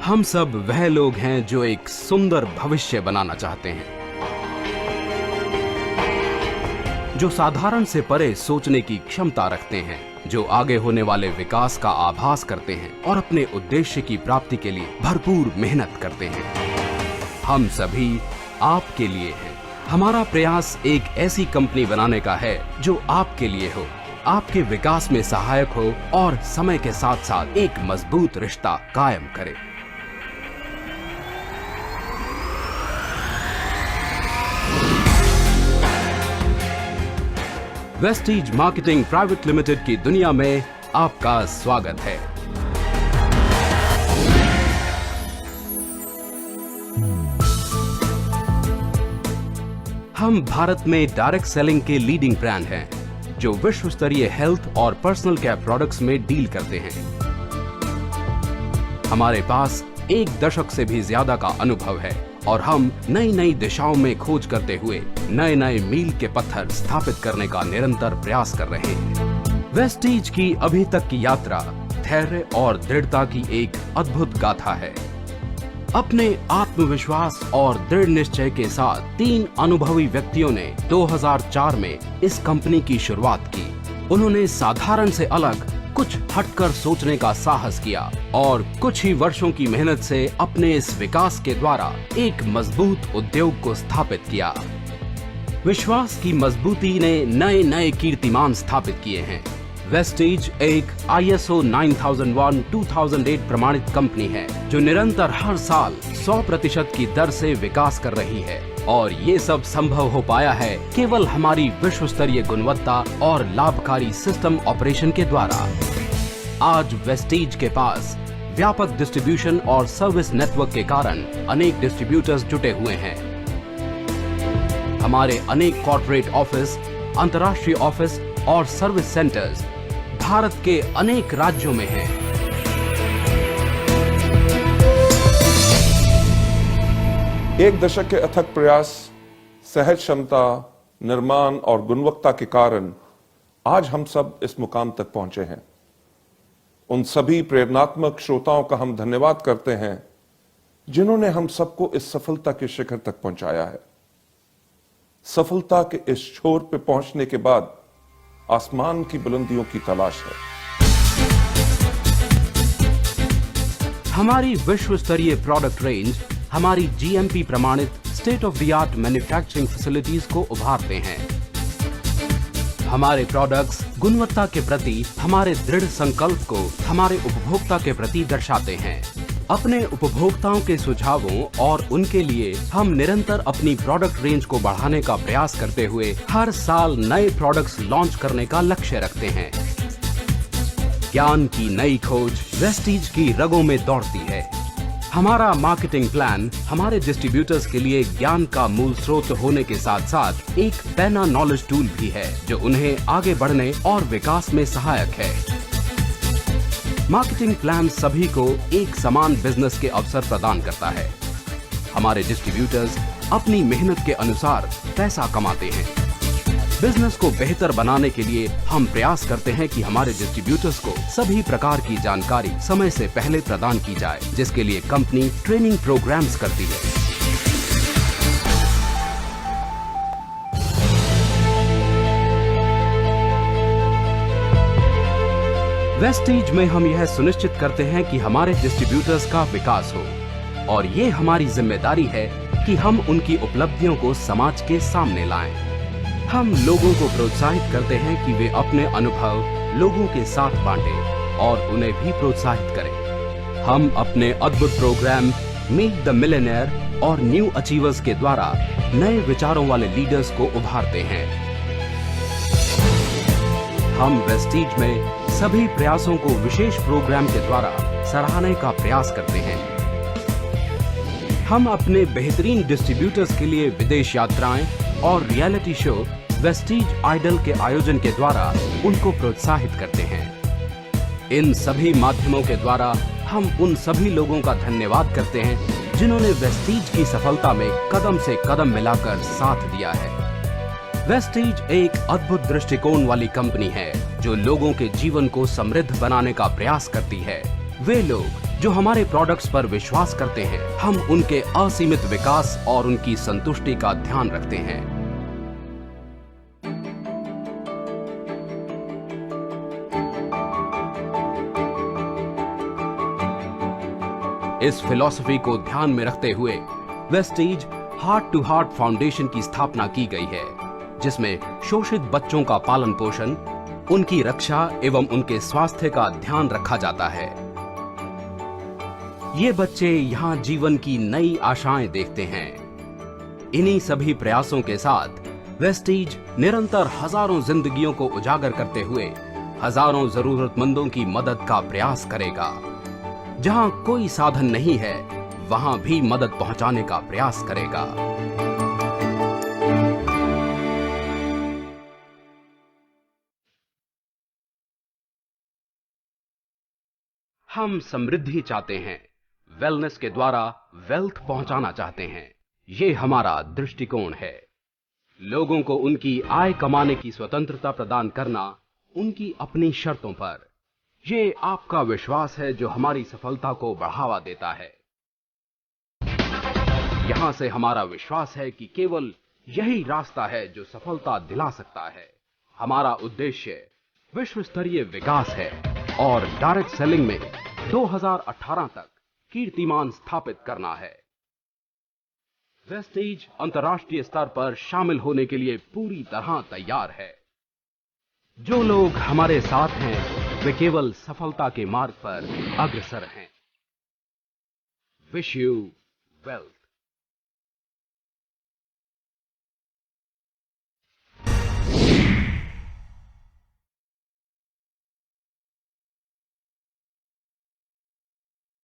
हम सब वह लोग हैं जो एक सुंदर भविष्य बनाना चाहते हैं, जो साधारण से परे सोचने की क्षमता रखते हैं, जो आगे होने वाले विकास का आभास करते हैं और अपने उद्देश्य की प्राप्ति के लिए भरपूर मेहनत करते हैं। हम सभी आपके लिए हैं। हमारा प्रयास एक ऐसी कंपनी बनाने का है जो आपके लिए हो, आपके विकास में सहायक हो और समय के साथ साथ एक मजबूत रिश्ता कायम करे। वेस्टीज मार्केटिंग प्राइवेट लिमिटेड की दुनिया में आपका स्वागत है। हम भारत में डायरेक्ट सेलिंग के लीडिंग ब्रांड हैं, जो विश्व स्तरीय हेल्थ और पर्सनल केयर प्रोडक्ट्स में डील करते हैं। हमारे पास 1 दशक से भी ज्यादा का अनुभव है और हम नई नई दिशाओं में खोज करते हुए नए नए मील के पत्थर स्थापित करने का निरंतर प्रयास कर रहे हैं। वेस्टीज की अभी तक की यात्रा धैर्य और दृढ़ता की एक अद्भुत गाथा है। अपने आत्मविश्वास और दृढ़ निश्चय के साथ 3 अनुभवी व्यक्तियों ने 2004 में इस कंपनी की शुरुआत की। उन्होंने साधारण से अलग कुछ हटकर सोचने का साहस किया और कुछ ही वर्षों की मेहनत से अपने इस विकास के द्वारा एक मजबूत उद्योग को स्थापित किया। विश्वास की मजबूती ने नए नए कीर्तिमान स्थापित किए हैं। वेस्टीज एक ISO 9001-2008 प्रमाणित कंपनी है जो निरंतर हर साल 100% की दर से विकास कर रही है और ये सब संभव हो पाया है केवल हमारी विश्व स्तरीय गुणवत्ता और लाभकारी सिस्टम ऑपरेशन के द्वारा। आज वेस्टीज के पास व्यापक डिस्ट्रीब्यूशन और सर्विस नेटवर्क के कारण अनेक डिस्ट्रीब्यूटर्स जुटे हुए हैं। हमारे अनेक कॉर्पोरेट ऑफिस, अंतर्राष्ट्रीय ऑफिस और सर्विस सेंटर्स भारत के अनेक राज्यों में हैं। एक दशक के अथक प्रयास, सहज क्षमता, निर्माण और गुणवत्ता के कारण आज हम सब इस मुकाम तक पहुंचे हैं। उन सभी प्रेरणात्मक श्रोताओं का हम धन्यवाद करते हैं जिन्होंने हम सबको इस सफलता के शिखर तक पहुंचाया है। सफलता के इस छोर पे पहुंचने के बाद आसमान की बुलंदियों की तलाश है। हमारी विश्व स्तरीय प्रोडक्ट रेंज हमारी GMP प्रमाणित state of the art manufacturing facilities को उभारते हैं। हमारे प्रोडक्ट्स गुणवत्ता के प्रति हमारे दृढ़ संकल्प को हमारे उपभोक्ता के प्रति दर्शाते हैं। अपने उपभोक्ताओं के सुझावों और उनके लिए हम निरंतर अपनी प्रोडक्ट रेंज को बढ़ाने का प्रयास करते हुए हर साल नए प्रोडक्ट्स लॉन्च करने का लक्ष्य रखते हैं। ज्ञान की नई खोज वेस्टीज की रगों में दौड़ती है। हमारा मार्केटिंग प्लान हमारे डिस्ट्रीब्यूटर्स के लिए ज्ञान का मूल स्रोत होने के साथ साथ एक पैना नॉलेज टूल भी है जो उन्हें आगे बढ़ने और विकास में सहायक है। मार्केटिंग प्लान सभी को एक समान बिजनेस के अवसर प्रदान करता है। हमारे डिस्ट्रीब्यूटर्स अपनी मेहनत के अनुसार पैसा कमाते हैं। बिजनेस को बेहतर बनाने के लिए हम प्रयास करते हैं कि हमारे डिस्ट्रीब्यूटर्स को सभी प्रकार की जानकारी समय से पहले प्रदान की जाए, जिसके लिए कंपनी ट्रेनिंग प्रोग्राम्स करती है। वेस्टीज में हम यह सुनिश्चित करते हैं कि हमारे डिस्ट्रीब्यूटर्स का विकास हो और ये हमारी जिम्मेदारी है कि हम उनकी उपलब्धियों को समाज के सामने लाएं। हम लोगों को प्रोत्साहित करते हैं कि वे अपने अनुभव लोगों के साथ बांटें और उन्हें भी प्रोत्साहित करें। हम अपने अद्भुत प्रोग्राम मीट द मिलियनेयर और न्यू अचीवर्स के द्वारा नए विचारों वाले लीडर्स को उभारते हैं। हम वेस्टीज में सभी प्रयासों को विशेष प्रोग्राम के द्वारा सराहने का प्रयास करते हैं। हम अपने बेहतरीन डिस्ट्रीब्यूटर्स के लिए विदेश यात्राएं और रियलिटी शो वेस्टीज आइडल के आयोजन के द्वारा उनको प्रोत्साहित करते हैं। इन सभी माध्यमों के द्वारा हम उन सभी लोगों का धन्यवाद करते हैं जिन्होंने वेस्टीज की सफलता में कदम से कदम मिलाकर साथ दिया है। वेस्टीज एक अद्भुत दृष्टिकोण वाली कंपनी है जो लोगों के जीवन को समृद्ध बनाने का प्रयास करती है। वे लोग जो हमारे प्रोडक्ट्स पर विश्वास करते हैं, हम उनके असीमित विकास और उनकी संतुष्टि का ध्यान रखते हैं। इस फिलॉसफी को ध्यान में रखते हुए Vestige Heart to Heart Foundation की स्थापना की गई है, जिसमें शोषित बच्चों का पालन पोषण, उनकी रक्षा एवं उनके स्वास्थ्य का ध्यान रखा जाता है। ये बच्चे यहाँ जीवन की नई आशाएं देखते हैं। इन्हीं सभी प्रयासों के साथ वेस्टीज निरंतर हजारों जिंदगियों को उजागर करते हुए हजारों जरूरतमंदों की मदद का प्रयास करेगा। जहां कोई साधन नहीं है, वहां भी मदद पहुंचाने का प्रयास करेगा। हम समृद्धि चाहते हैं, वेलनेस के द्वारा वेल्थ पहुंचाना चाहते हैं। ये हमारा दृष्टिकोण है। लोगों को उनकी आय कमाने की स्वतंत्रता प्रदान करना, उनकी अपनी शर्तों पर। ये आपका विश्वास है जो हमारी सफलता को बढ़ावा देता है। यहां से हमारा विश्वास है कि केवल यही रास्ता है जो सफलता दिला सकता है। हमारा उद्देश्य विश्व स्तरीय विकास है और डायरेक्ट सेलिंग में 2018 तक कीर्तिमान स्थापित करना है। वेस्टीज अंतर्राष्ट्रीय स्तर पर शामिल होने के लिए पूरी तरह तैयार है। जो लोग हमारे साथ हैं, वे केवल सफलता के मार्ग पर अग्रसर हैं। Wish you wealth.